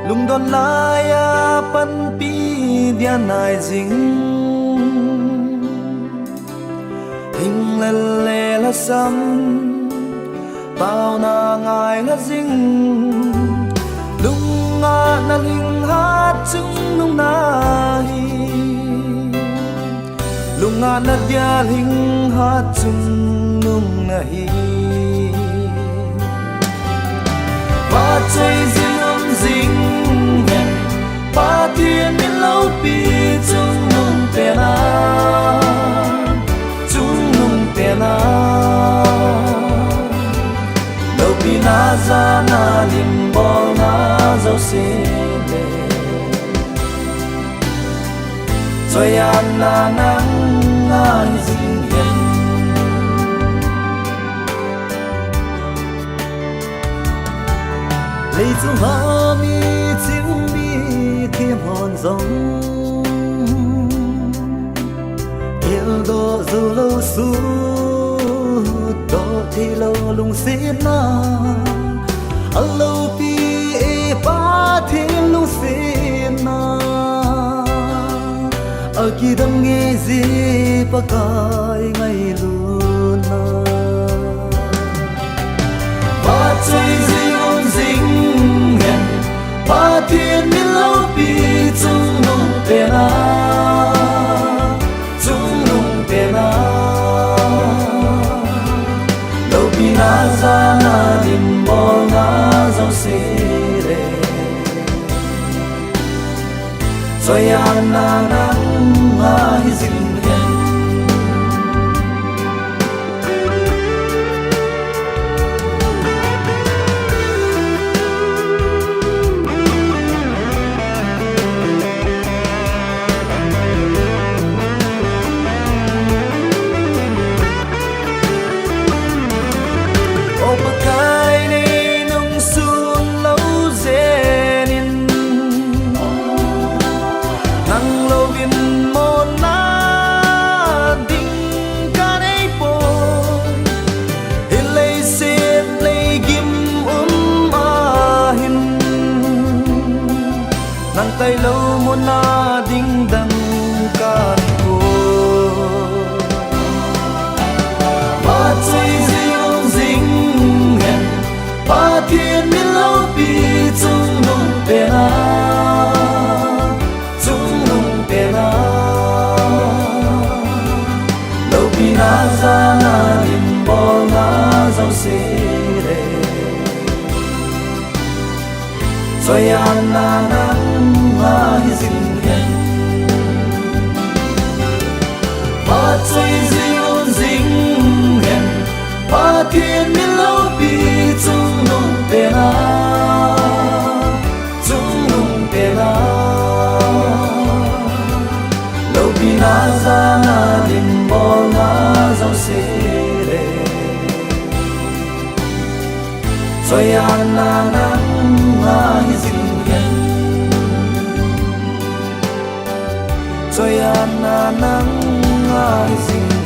lung don lai a pan pi dia nai jing hình lê lê la sam bao na ngai la jing lung a na hình hát chung nung na hi lung a na dia hình hát chung nung na hi và chơi riêng dinh hẹn ba thiên đến lâu pi chung nung te na chung nung te na lâu pi na ra na lim bol na dấu xe lệ rồi an na nắng ai dinh hẹn lấy chung hoa mi chiếu mi thêm hòn giống yêu đó dù lâu suốt đó thì lâu lung xin na lâu pi e ba thêm lung xin na ở kia đâm nghe gì ba cái ngày luôn na ba chơi dinh hẹn ba thiên đến lâu pi chung nung te na chung nung te na lâu pi na ra na lim bol na dấu xe lệ rồi an na nắng ai dinh hẹn nang tay lâu muốn na đinh đăng can cô ba chơi riêng dinh hẹn ba thiên đến lâu pi chung nung te na chung nung te na lâu pi na ra na lim bol na dấu xe lệ rồi an na nắng ai dinh hẹn ba chơi riêng dinh hẹn ba thiên đến lâu pi chung nung te na chung nung te na lâu pi na ra na lim bol na dấu xe lệ rồi an na nắng ai dinh hẹn rồi an na nắng ai dinh